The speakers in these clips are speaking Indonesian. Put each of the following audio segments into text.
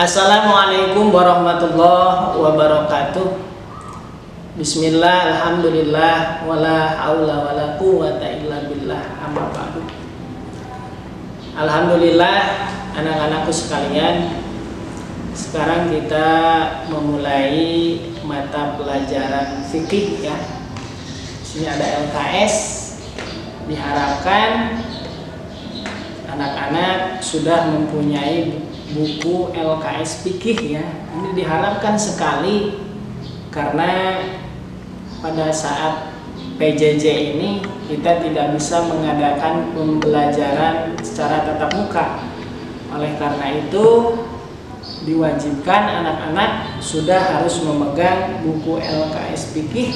Assalamualaikum warahmatullahi wabarakatuh. Bismillah, alhamdulillah, wala haula wala quwwata illa billah, amma ba'du. Alhamdulillah, anak-anakku sekalian, sekarang kita memulai mata pelajaran fikih ya. Di sini ada LKS. Diharapkan anak-anak sudah mempunyai buku LKS fikih ya. Ini diharapkan sekali karena pada saat PJJ ini kita tidak bisa mengadakan pembelajaran secara tatap muka. Oleh karena itu diwajibkan anak-anak sudah harus memegang buku LKS fikih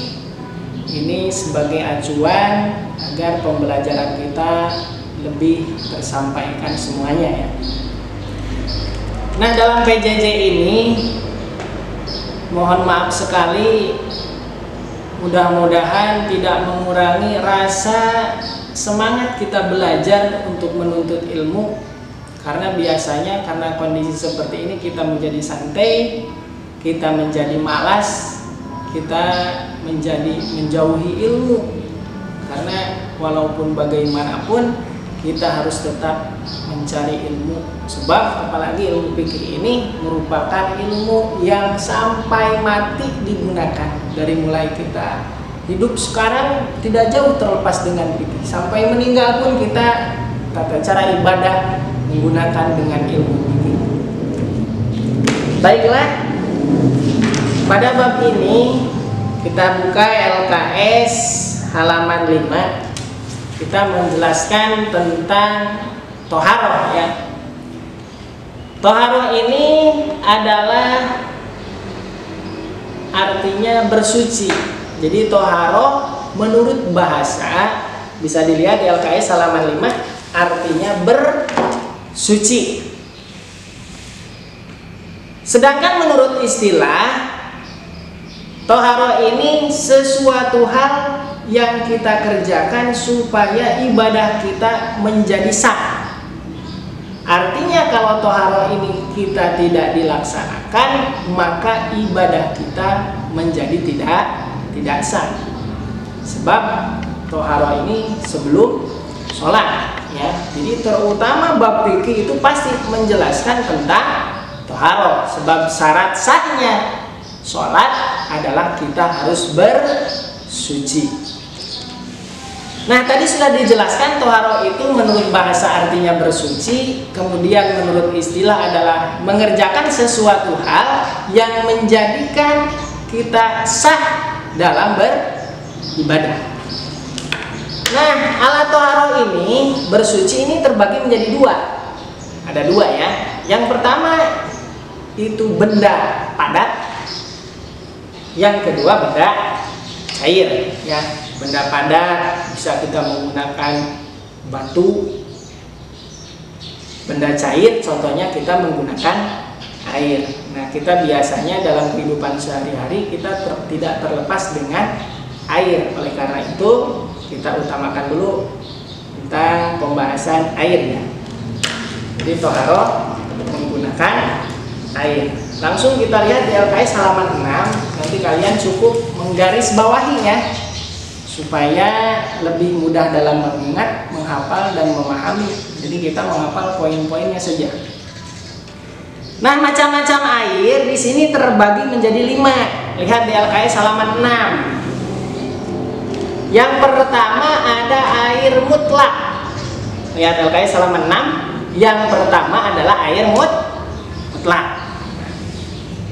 ini sebagai acuan agar pembelajaran kita lebih tersampaikan semuanya ya. Nah, dalam PJJ ini mohon maaf sekali, mudah-mudahan tidak mengurangi rasa semangat kita belajar untuk menuntut ilmu, karena biasanya karena kondisi seperti ini kita menjadi santai, kita menjadi malas, kita menjadi menjauhi ilmu, karena walaupun bagaimanapun kita harus tetap mencari ilmu, sebab apalagi ilmu fikih ini merupakan ilmu yang sampai mati digunakan. Dari mulai kita hidup sekarang tidak jauh terlepas dengan fikih, sampai meninggal pun kita tata cara ibadah menggunakan dengan ilmu fikih. Baiklah, pada bab ini kita buka LKS halaman 5. Kita menjelaskan tentang toharoh ya. Toharoh ini adalah artinya bersuci. Jadi toharoh menurut bahasa bisa dilihat di LKS halaman 5 artinya bersuci. Sedangkan menurut istilah toharoh ini sesuatu hal yang kita kerjakan supaya ibadah kita menjadi sah. Artinya kalau toharoh ini kita tidak dilaksanakan, maka ibadah kita menjadi tidak sah. Sebab toharoh ini sebelum sholat ya. Jadi terutama bab fikih itu pasti menjelaskan tentang toharoh, sebab syarat sahnya sholat adalah kita harus bersuci. Nah, tadi sudah dijelaskan toharoh itu menurut bahasa artinya bersuci, kemudian menurut istilah adalah mengerjakan sesuatu hal yang menjadikan kita sah dalam beribadah. Nah, alat toharoh ini bersuci ini terbagi menjadi dua. Ada dua ya. Yang pertama itu benda padat, yang kedua benda cair ya. Benda padat bisa kita menggunakan batu, benda cair contohnya kita menggunakan air. Nah, kita biasanya dalam kehidupan sehari-hari kita tidak terlepas dengan air. Oleh karena itu kita utamakan dulu tentang pembahasan air ya. Jadi toharoh menggunakan air. Langsung kita lihat di LKS halaman 6. Nanti kalian cukup menggaris bawahinya supaya lebih mudah dalam mengingat, menghafal, dan memahami. Jadi kita menghafal poin-poinnya saja. Nah, macam-macam air di sini terbagi menjadi 5. Lihat di LKS halaman 6. Yang pertama ada air mutlak. Lihat LKS halaman 6. Yang pertama adalah air mutlak.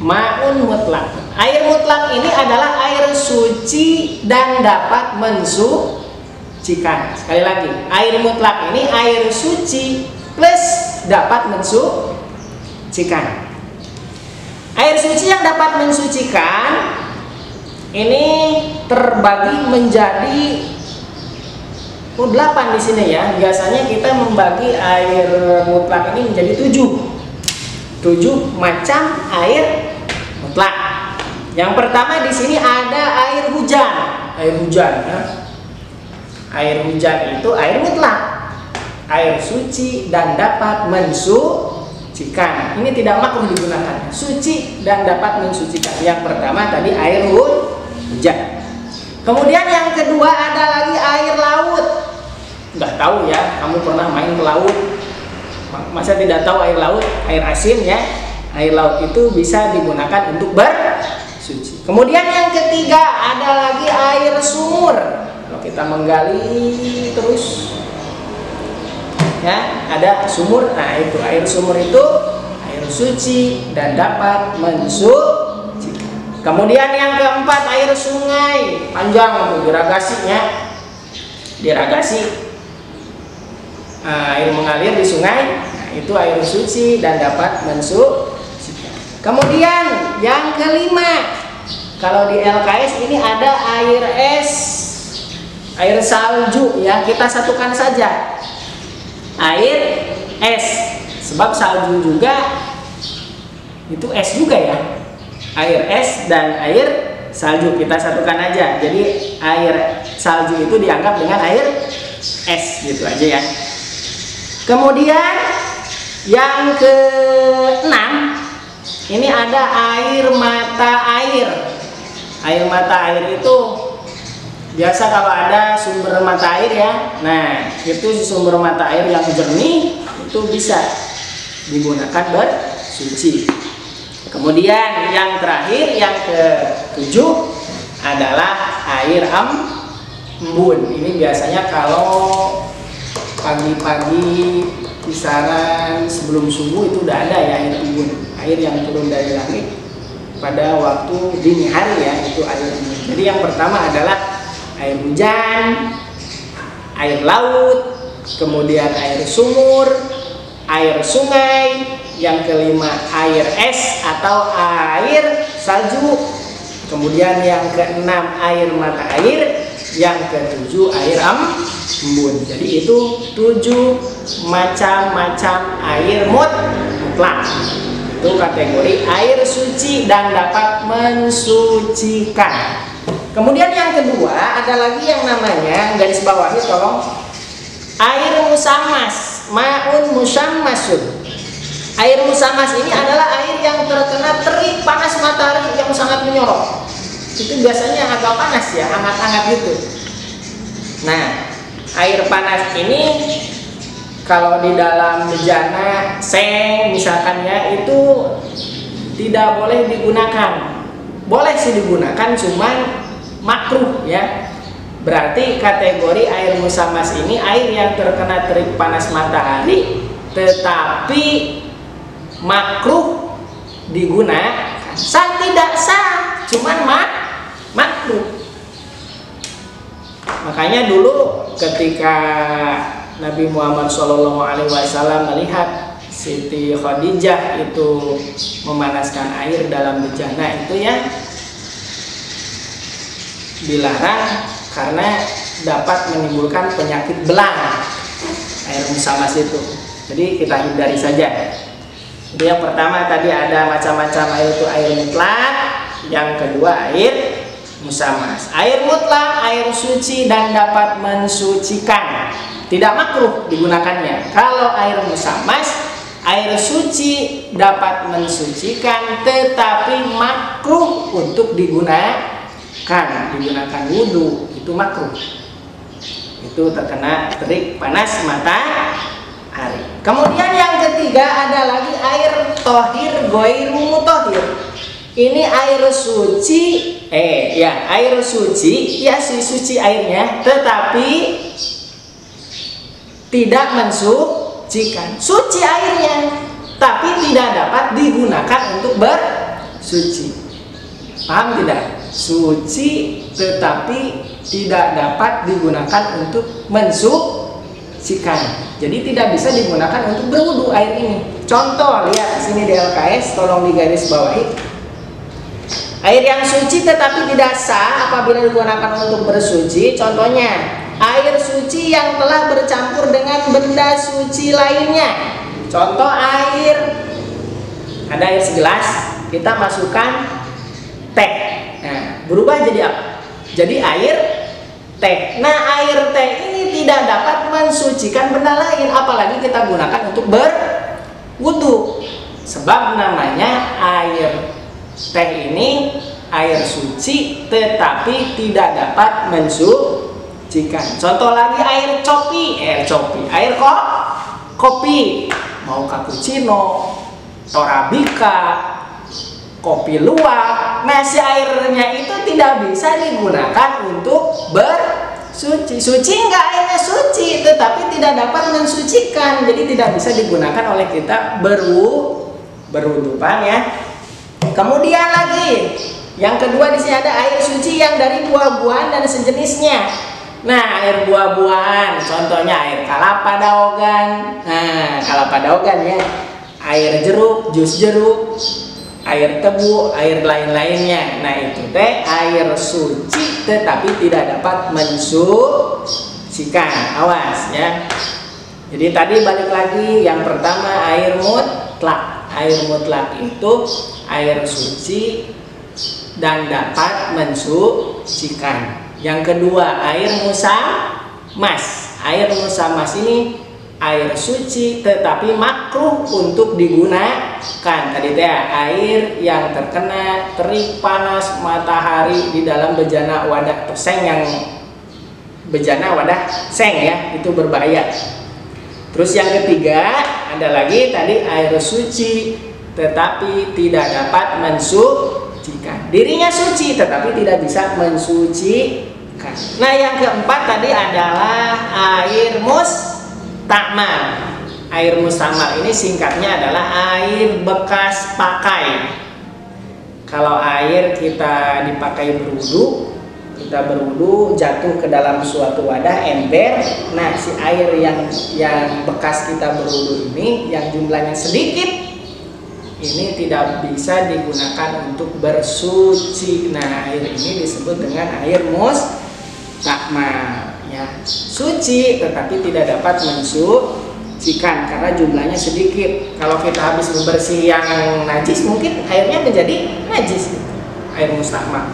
Ma'un mutlak. Air mutlak ini adalah air suci dan dapat mensucikan. Sekali lagi, air mutlak ini air suci plus dapat mensucikan. Air suci yang dapat mensucikan ini terbagi menjadi 8 di sini ya. Biasanya kita membagi air mutlak ini menjadi 7 macam air mutlak. Yang pertama di sini ada air hujan. Air hujan ya. Air hujan itu air mutlak, air suci dan dapat mensucikan. mensucikan. Ini tidak makruh digunakan. Suci dan dapat mensucikan. Yang pertama tadi air hujan. Kemudian yang kedua ada lagi air laut. Udah tahu ya, kamu pernah main ke laut. Masa tidak tahu air laut? Air asin ya. Air laut itu bisa digunakan untuk bersuci. Kemudian yang ketiga ada lagi air sumur. Kalau kita menggali terus ya, ada sumur. Nah, itu air sumur itu air suci dan dapat mensucikan. Kemudian yang keempat air sungai. Panjang tuh diragasinya. Diragasi. Air mengalir di sungai. Nah, itu air suci dan dapat mensucikan. Kemudian yang kelima, kalau di LKS ini ada air es, air salju ya, kita satukan saja. Air es, sebab salju juga itu es juga ya. Air es dan air salju kita satukan aja. Jadi air salju itu dianggap dengan air es gitu aja ya. Kemudian yang keenam, ini ada air mata air. Air mata air itu biasa kalau ada sumber mata air ya. Nah, itu sumber mata air yang jernih itu bisa digunakan bersuci. Kemudian yang terakhir, yang ketujuh adalah air embun. Ini biasanya kalau pagi-pagi kisaran sebelum subuh itu udah ada ya air embun. Air yang turun dari langit pada waktu dini hari ya, itu air embun. Jadi yang pertama adalah air hujan, air laut, kemudian air sumur, air sungai, yang kelima air es atau air salju, kemudian yang keenam air mata air, yang ketujuh air embun. Jadi itu 7 macam-macam air mutlak. Itu kategori air suci dan dapat mensucikan. Kemudian yang kedua ada lagi yang namanya, garis bawahi tolong, air musammas, ma'un musammasun. Air musammas ini adalah air yang terkena terik panas matahari yang sangat menyorot. Itu biasanya agak panas ya, hangat-hangat gitu. Nah, air panas ini kalau di dalam bejana seng misalkan ya, itu tidak boleh digunakan. Boleh sih digunakan, cuman makruh ya. Berarti kategori air musammas ini air yang terkena terik panas matahari tetapi makruh digunakan. Sah tidak sah, cuman makruh. Makanya dulu ketika Nabi Muhammad SAW melihat Siti Khadijah itu memanaskan air dalam bejana itu ya dilarang karena dapat menimbulkan penyakit belang air musammas itu. Jadi kita hindari saja. Jadi yang pertama tadi ada macam-macam air, itu air mutlak, yang kedua air musammas. Air mutlak air suci dan dapat mensucikan, tidak makruh digunakannya. Kalau air musammas air suci dapat mensucikan tetapi makruh untuk digunakan wudhu, itu makruh. Itu terkena terik panas matahari. Kemudian yang ketiga ada lagi air tohir goir mutohir. Ini air suci, air suci, ya suci airnya, tetapi tidak mensucikan. Suci airnya, tapi tidak dapat digunakan untuk bersuci. Paham tidak? Suci tetapi tidak dapat digunakan untuk mensucikan. Jadi tidak bisa digunakan untuk berwudu air ini. Contoh, lihat sini di LKS, tolong digaris bawahi. Air yang suci tetapi tidak sah apabila digunakan untuk bersuci. Contohnya, air suci yang telah bercampur dengan benda suci lainnya. Contoh air, ada air segelas, kita masukkan teh. Nah, berubah jadi apa? Jadi air teh. Nah, air teh ini tidak dapat mensucikan benda lain, apalagi kita gunakan untuk wudhu. Sebab namanya air teh ini air suci tetapi tidak dapat mensucikan. Contoh lagi air kopi, mau cappuccino, torabika, kopi luwak. Nah, si airnya itu tidak bisa digunakan untuk bersuci. Suci enggak, airnya suci tetapi tidak dapat mensucikan. Jadi tidak bisa digunakan oleh kita berwudu, paham ya? Kemudian lagi yang kedua di sini ada air suci yang dari buah-buahan dan sejenisnya. Nah, air buah-buahan, contohnya air kalapa daogan. Nah, kalapa daogan ya. Air jeruk, jus jeruk, air tebu, air lain-lainnya. Nah, itu teh air suci tetapi tidak dapat mensucikan. Awas ya. Jadi tadi balik lagi yang pertama air mutlak. Air mutlak itu air suci dan dapat mensucikan. Yang kedua air musamas. Air musamas ini air suci tetapi makruh untuk digunakan. Tadi teh air yang terkena terik panas matahari di dalam bejana wadah seng, yang bejana wadah seng ya, itu berbahaya. Terus yang ketiga ada lagi tadi air suci tetapi tidak dapat mensucikan. Dirinya suci tetapi tidak bisa mensucikan. Nah, yang keempat tadi adalah air mustakmal. Air mustakmal ini singkatnya adalah air bekas pakai. Kalau air kita dipakai berwudu, kita berwudu jatuh ke dalam suatu wadah ember. Nah, si air yang bekas kita berwudu ini yang jumlahnya sedikit ini tidak bisa digunakan untuk bersuci. Nah, air ini disebut dengan air mustakmal ya. Suci tetapi tidak dapat mensucikan karena jumlahnya sedikit. Kalau kita habis membersih yang najis mungkin airnya menjadi najis gitu. Air mustakmal.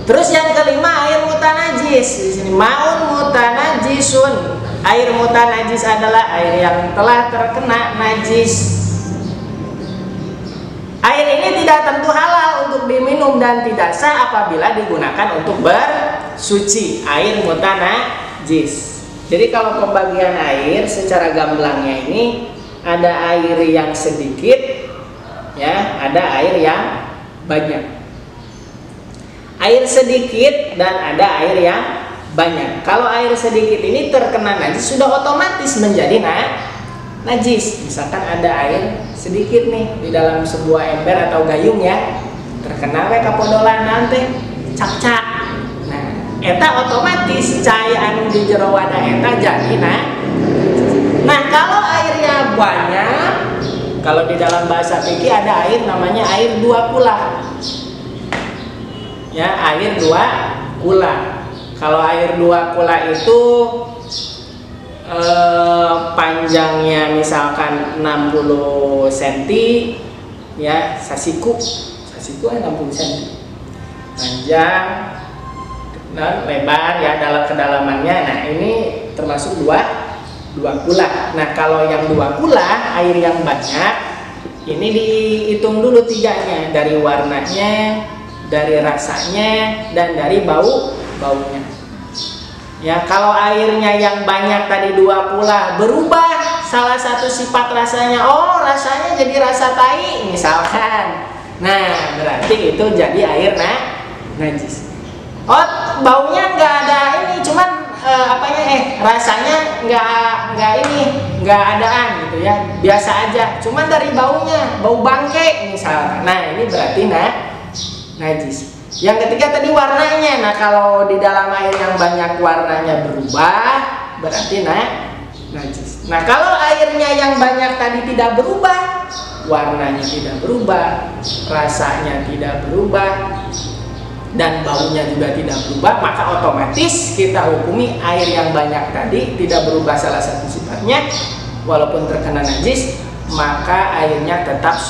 Terus yang kelima air mutanajis. Di sini maun mutanajisun. Air mutanajis adalah air yang telah terkena najis. Air ini tidak tentu halal untuk diminum dan tidak sah apabila digunakan untuk bersuci. Air mutanajis. Jadi kalau pembagian air secara gamblangnya ini ada air yang sedikit ya, ada air yang banyak. Air sedikit dan ada air yang banyak. Kalau air sedikit ini terkena najis sudah otomatis menjadi najis. Misalkan ada air sedikit nih di dalam sebuah ember atau gayung ya, terkena kapodolan nanti cak-cak. Nah, eta otomatis cahaya di jero wadah eta jadi nah, kalau airnya banyak, kalau di dalam bahasa fikih ada air namanya air dua kula. Ya, air dua kula. Kalau air dua kula itu panjangnya misalkan 60 cm ya, sasiku 60 cm panjang dan lebar ya, dalam kedalamannya. Nah, ini termasuk dua kula. Nah, kalau yang dua kula air yang banyak ini dihitung dulu tiganya, dari warnanya, dari rasanya, dan dari baunya. Ya, kalau airnya yang banyak tadi dua kula berubah salah satu sifat rasanya, rasanya jadi rasa tai misalkan. Nah, berarti itu jadi air najis. Baunya nggak ada ini, cuman rasanya nggak adaan gitu ya, biasa aja. Cuman dari baunya, bau bangke misalkan. Nah, ini berarti najis. Yang ketiga tadi warnanya. Nah, kalau di dalam air yang banyak warnanya berubah berarti najis. Nah, kalau airnya yang banyak tadi tidak berubah, warnanya tidak berubah, rasanya tidak berubah, dan baunya juga tidak berubah, maka otomatis kita hukumi air yang banyak tadi tidak berubah salah satu sifatnya, walaupun terkena najis, maka airnya tetap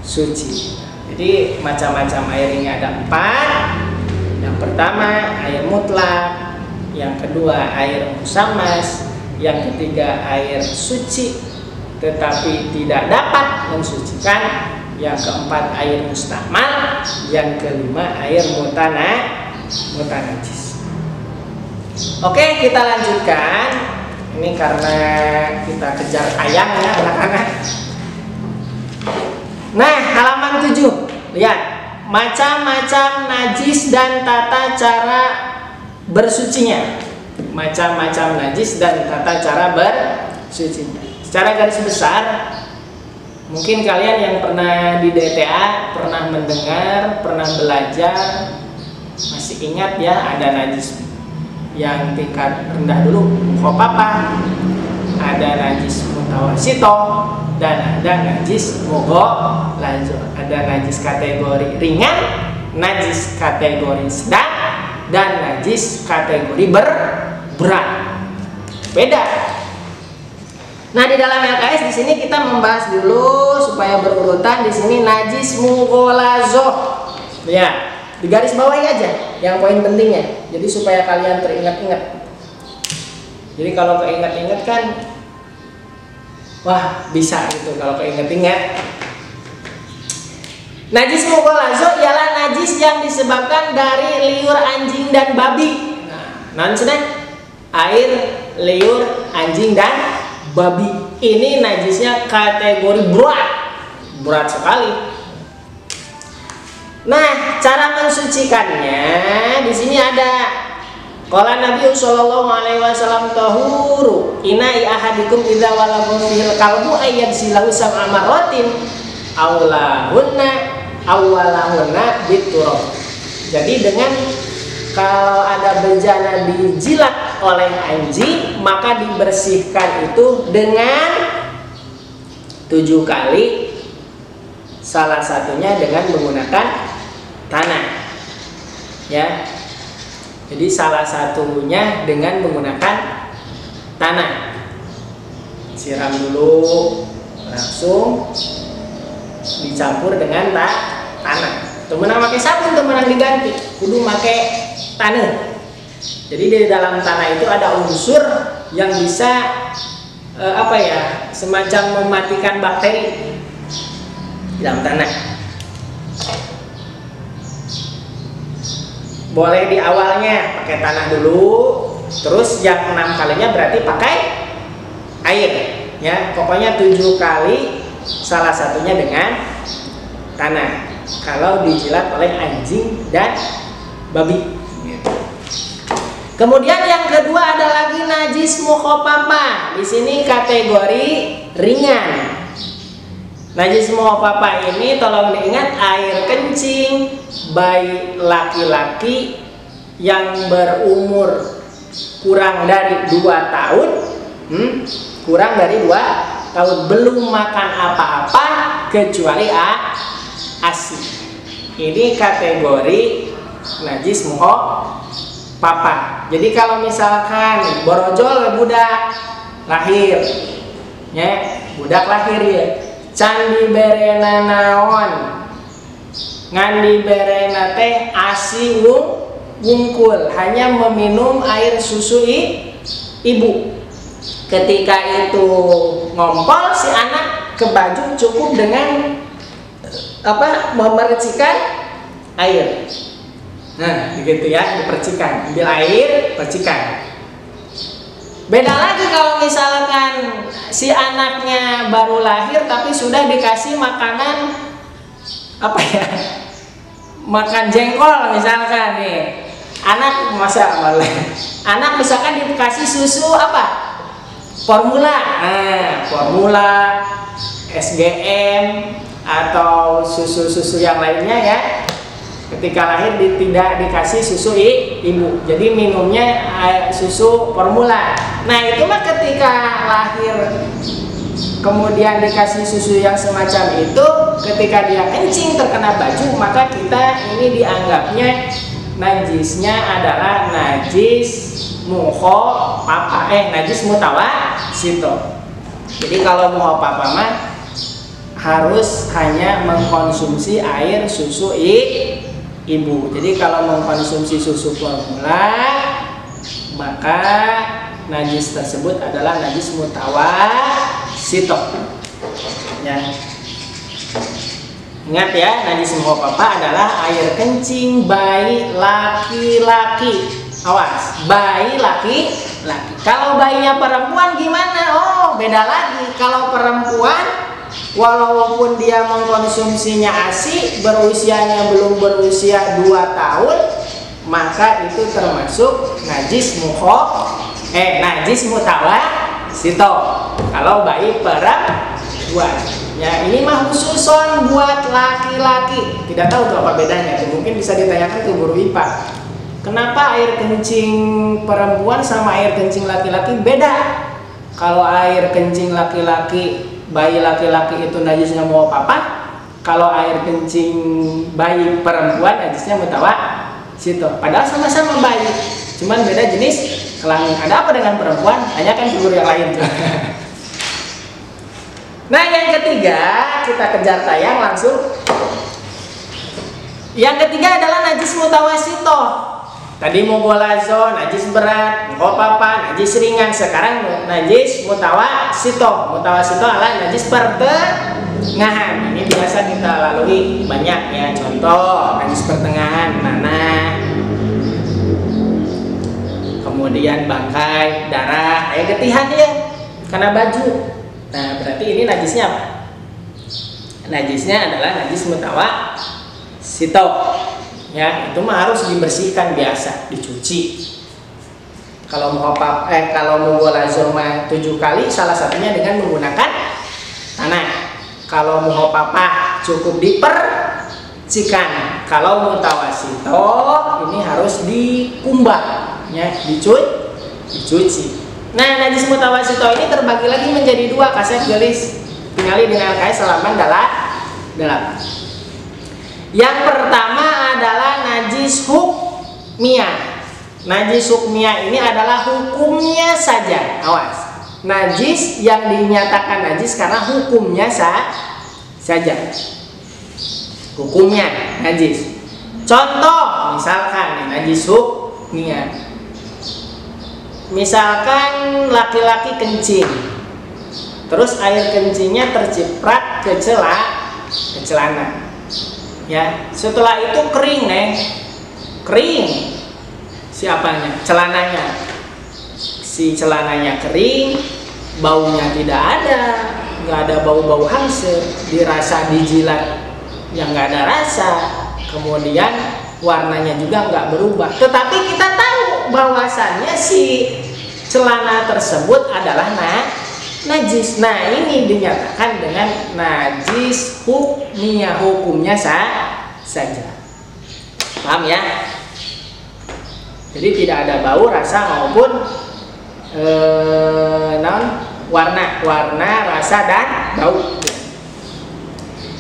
suci. Jadi macam-macam air ini ada 4. Yang pertama air mutlak, yang kedua air musamas, yang ketiga air suci, tetapi tidak dapat mensucikan. Yang keempat air mustahmal, yang kelima air mutanajis. Oke, kita lanjutkan. Ini karena kita kejar ayam ya anak-anak. Nah, halaman 7. Lihat, macam-macam najis dan tata cara bersucinya. Macam-macam najis dan tata cara bersucinya. Secara garis besar, mungkin kalian yang pernah di DTA, pernah mendengar, pernah belajar, masih ingat ya, ada najis yang tingkat rendah dulu, mukhofafah, ada najis mutawasito, dan ada najis mughalazah. Ada najis kategori ringan, najis kategori sedang, dan najis kategori berat. Beda. Nah, di dalam LKS di sini kita membahas dulu supaya berurutan. Di sini najis mughalazah. Ya, di garis bawahi aja yang poin pentingnya. Jadi supaya kalian teringat-ingat. Jadi kalau keinget-inget kan, wah bisa gitu kalau keinget-inget. Najis mughalazah ialah najis yang disebabkan dari liur anjing dan babi. Nah, air, liur, anjing dan babi. Ini najisnya kategori berat sekali. Nah, cara mensucikannya di sini ada. Qala Nabi sallallahu alaihi wasallam tahuru ina'i ahadikum idza walagha fil qalbu ayyadsilahu sab'a marratin awwalahunna biturab. Jadi dengan kalau ada bejana dijilat oleh anjing, maka dibersihkan itu dengan 7 kali, salah satunya dengan menggunakan tanah, ya. Jadi salah satunya dengan menggunakan tanah. Siram dulu, langsung dicampur dengan tanah. Temenang pakai sabun, temenang diganti, kudu pakai tanah. Jadi di dalam tanah itu ada unsur yang bisa semacam mematikan bakteri di dalam tanah. Boleh di awalnya pakai tanah dulu, terus yang 6 kalinya berarti pakai air, ya. Pokoknya 7 kali, salah satunya dengan tanah. Kalau dijilat oleh anjing dan babi. Kemudian yang kedua ada lagi najis mukhofafah. Di sini kategori ringan. Najis mukhofafah ini tolong diingat, air kencing bayi laki-laki yang berumur kurang dari 2 tahun, kurang dari 2 tahun, belum makan apa-apa kecuali ASI. Ini kategori najis mukhofafah. Jadi kalau misalkan borojol budak lahir, ya, budak lahir ya, can diberena naon, ngan diberena teh ASI wungkul, hanya meminum air susu ibu. Ketika itu ngompol si anak ke baju, cukup dengan memercikan air. Nah, begitu ya, dipercikan, ambil air, percikan. Beda lagi kalau misalkan si anaknya baru lahir tapi sudah dikasih makanan makan jengkol misalkan nih. Anak misalkan dikasih susu formula. Nah, formula, SGM atau susu-susu yang lainnya ya. Ketika lahir tidak dikasih susu ibu, jadi minumnya susu formula. Nah, itu mah ketika lahir kemudian dikasih susu yang semacam itu, ketika dia kencing terkena baju, maka kita ini dianggapnya najisnya adalah najis najis mutawasito. Jadi kalau mukhofafah mah harus hanya mengkonsumsi air susu ibu. Jadi kalau mengkonsumsi susu formula, maka najis tersebut adalah najis mutawasito. sito. Ya. Ingat ya, najis mukhafafah adalah air kencing bayi laki-laki. Awas, bayi laki-laki. Kalau bayinya perempuan gimana? Oh, beda lagi. Kalau perempuan, walaupun dia mengkonsumsinya ASI, berusianya belum berusia 2 tahun, maka itu termasuk najis mutawasito. Kalau bayi perempuan. Ya, ini mah khususon buat laki-laki. Tidak tahu tuh apa bedanya. Mungkin bisa ditanyakan ke guru IPA. Kenapa air kencing perempuan sama air kencing laki-laki beda? Kalau air kencing laki-laki, bayi laki-laki itu najisnya mukhafafah. Kalau air kencing bayi perempuan najisnya mutawasito. Padahal sama-sama bayi, cuman beda jenis kelamin. Ada apa dengan perempuan? Tanyakan ke guru yang lain tuh. Nah, yang ketiga, kita kejar tayang langsung. Yang ketiga adalah najis mutawasito. Tadi mughalazo, najis berat, mukhafafah, najis ringan. Sekarang najis mutawasito. Mutawasito adalah najis pertengahan. Ini biasa kita lalui banyak ya. Contoh, najis pertengahan, nanah. Kemudian bangkai, darah, air ketihan ya, karena baju. Nah, berarti ini najisnya apa? Najisnya adalah najis mutawasito. Ya, itu mah harus dibersihkan biasa, dicuci. Kalau mughalazo mah 7 kali, salah satunya dengan menggunakan tanah. Kalau mukhafafah cukup dipercikan. Kalau mutawasito ini harus dikumbah, ya, dicuci. Nah, najis mutawasito ini terbagi lagi menjadi 2. Kaset gelis tingali dengan LKS halaman 8. Yang pertama adalah najis hukmiyah. Najis hukmiyah ini adalah hukumnya saja. Awas. Najis yang dinyatakan najis karena hukumnya saja. Hukumnya najis. Contoh, misalkan najis hukmiyah. Misalkan laki-laki kencing, terus air kencingnya terciprat ke celana, ya. Setelah itu kering, kering. Siapanya? Celananya. Si celananya kering, baunya tidak ada, nggak ada bau-bau hangsur, dirasa dijilat yang nggak ada rasa, kemudian warnanya juga nggak berubah. Tetapi kita tahu bahwasannya si celana tersebut adalah najis. Nah, ini dinyatakan dengan najis hukmiyah, hukumnya saja. Paham ya? Jadi tidak ada bau, rasa maupun warna, rasa dan bau.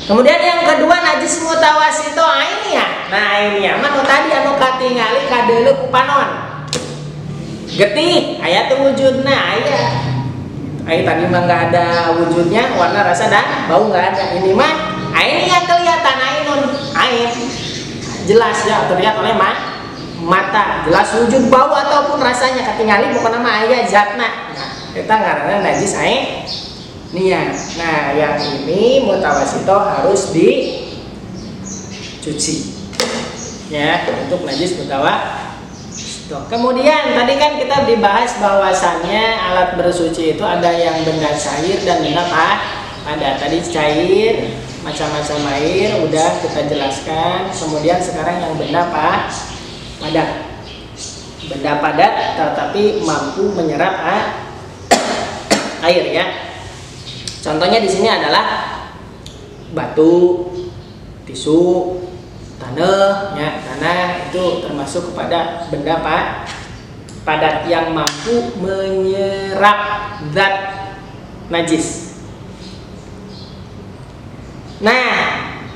Kemudian yang kedua najis mutawasito ainiyah. Nah, ainiyah mah tadi anu katingali kadeuleu ku panon. Getih, aya tuh wujudna, aya. Aya tadi mah nggak ada wujudnya, warna, rasa dan bau nggak ada. Ini mah ainiyah kelihatan ainun, ain. Jelas ya terlihat oleh mata, jelas wujud bau ataupun rasanya katingali bukan nama aya zatna. Nah, kita ngaranna najis ainiyah. Nah, yang ini mutawasito harus dicuci. Ya, untuk najis mutawasito. Kemudian tadi kan kita dibahas bahwasannya alat bersuci itu ada yang benda cair dan benda padat. Tadi cair, macam-macam air udah kita jelaskan. Kemudian sekarang yang benda padat. Benda padat tetapi mampu menyerap air ya. Contohnya di sini adalah batu, tisu, tanah, ya, tanah itu termasuk kepada benda padat yang mampu menyerap zat najis. Nah,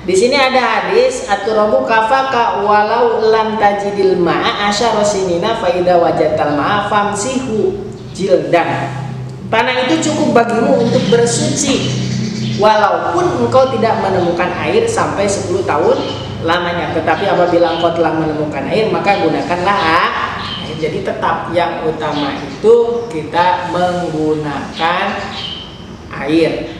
di sini ada hadis aturabu kafaka walau lam tajidil ma'a asyara sinina fa idza wajadtal ma'a famsihu jildan. Tanah itu cukup bagimu untuk bersuci walaupun engkau tidak menemukan air sampai 10 tahun lamanya. Tetapi apabila engkau telah menemukan air, maka gunakanlah air. Jadi tetap yang utama itu kita menggunakan air.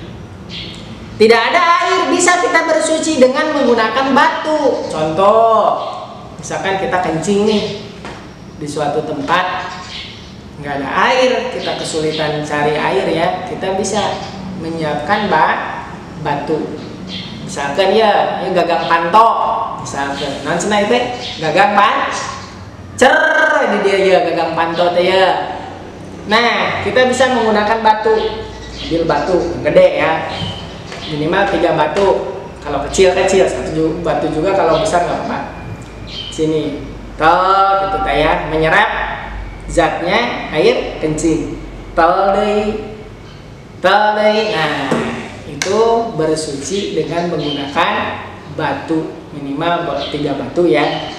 Tidak ada air, bisa kita bersuci dengan menggunakan batu. Contoh, misalkan kita kencing nih di suatu tempat, nggak ada air, kita kesulitan cari air ya, kita bisa menyiapkan batu. Misalkan ya gagang pantok, misalkan nansena itu gagang ini dia ya gagang pantok ya. Nah, kita bisa menggunakan batu. Ambil batu gede ya, minimal 3 batu. Kalau kecil-kecil 1 batu juga, kalau besar nggak apa-apa. Sini, tol gitu ya, menyerap zatnya air kencing. Tol deui. Nah, itu bersuci dengan menggunakan batu, minimal 3 batu ya.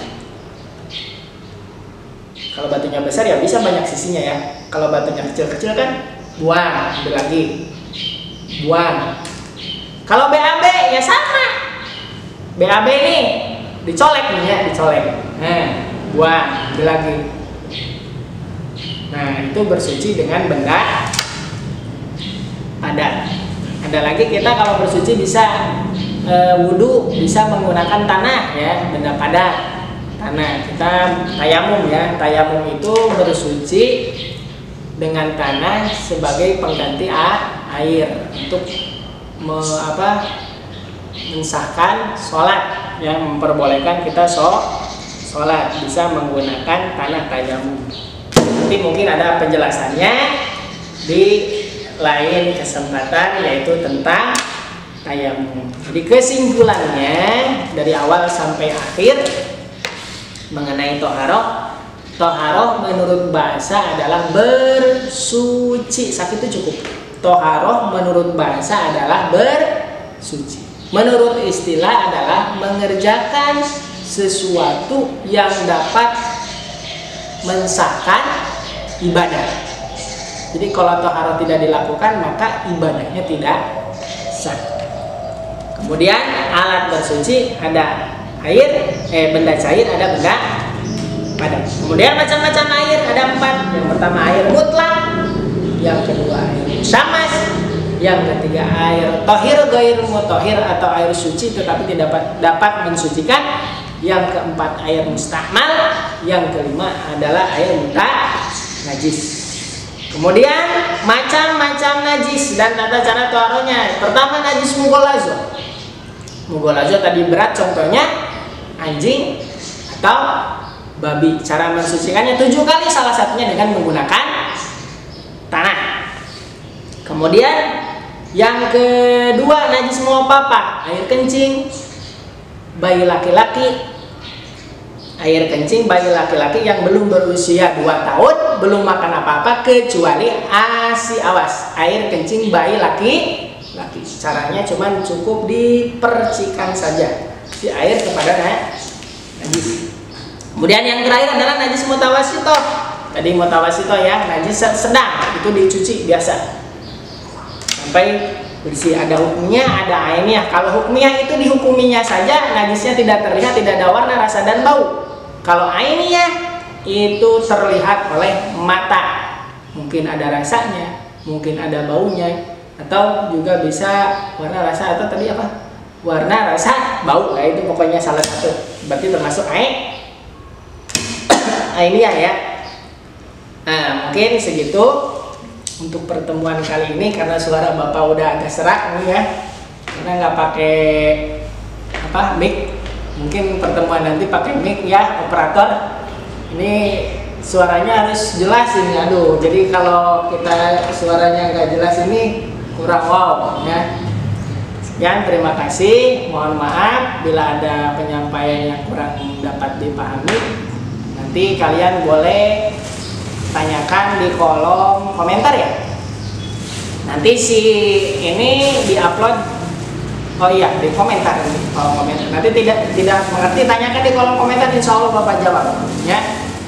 Kalau batunya besar ya bisa banyak sisinya ya. Kalau batunya kecil-kecil kan buang, ambil lagi, buang. Kalau BAB ya sama. BAB nih dicolek nih ya, dicolek. Nah, buang, ambil lagi. Nah, itu bersuci dengan benda padat. Ada lagi kita kalau bersuci bisa wudhu, bisa menggunakan tanah ya, benda padat. Tanah, kita tayamum ya. Tayamum itu bersuci dengan tanah sebagai pengganti air untuk mensahkan sholat yang memperbolehkan kita sholat bisa menggunakan tanah tayamum. Nanti mungkin ada penjelasannya di lain kesempatan, yaitu tentang tayamum. Jadi kesimpulannya dari awal sampai akhir mengenai toharoh menurut bahasa adalah bersuci. Sakit itu cukup. Toharoh menurut bahasa adalah bersuci. Menurut istilah adalah mengerjakan sesuatu yang dapat mensahkan ibadah. Jadi kalau toharoh tidak dilakukan, maka ibadahnya tidak sah. Kemudian alat bersuci ada air, benda cair, ada benda padat. Kemudian macam-macam air ada 4. Yang pertama air mutlak, yang kedua air musyamas, yang ketiga air tohir gair mutohir atau air suci tetapi tidak dapat mensucikan, yang keempat air mustakmal, yang kelima adalah air najis. Kemudian macam-macam najis dan tata cara toharohnya. Pertama najis mugolazo. Mugolazo tadi berat, contohnya anjing atau babi. Cara mensucikannya 7 kali, salah satunya dengan menggunakan tanah. Kemudian yang kedua najis muapapa, air kencing bayi laki-laki. Air kencing bayi laki-laki yang belum berusia 2 tahun, belum makan apa-apa kecuali ASI. Awas, air kencing bayi laki-laki. Caranya cuman cukup dipercikan saja si air kepada najis. Kemudian yang terakhir adalah najis mutawasito. Tadi mutawasito ya, najis sedang, itu dicuci biasa sampai bersih. Ada hukumnya, ada ainiyah. Kalau hukmiyah itu dihukuminya saja, najisnya tidak terlihat, tidak ada warna, rasa dan bau. Kalau ainiyah itu terlihat oleh mata, mungkin ada rasanya, mungkin ada baunya, atau juga bisa warna, rasa, atau tadi apa? Warna, rasa, bau. Nah, itu pokoknya salah satu. Berarti termasuk ainiyah ya. Nah, mungkin segitu untuk pertemuan kali ini, karena suara Bapak udah agak serak nih ya, karena nggak pakai mic. Mungkin pertemuan nanti pakai mic ya, operator. Ini suaranya harus jelas ini. Aduh, jadi kalau kita suaranya nggak jelas ini kurang wow ya. Sekian, terima kasih. Mohon maaf bila ada penyampaian yang kurang dapat dipahami. Nanti kalian boleh tanyakan di kolom komentar ya. Nanti si ini diupload. Oh iya, di komentar, di kolom komentar. Nanti tidak mengerti, tanyakan di kolom komentar, insya Allah Bapak jawab ya.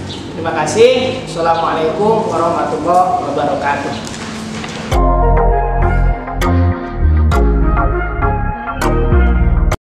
Terima kasih. Assalamualaikum warahmatullahi wabarakatuh.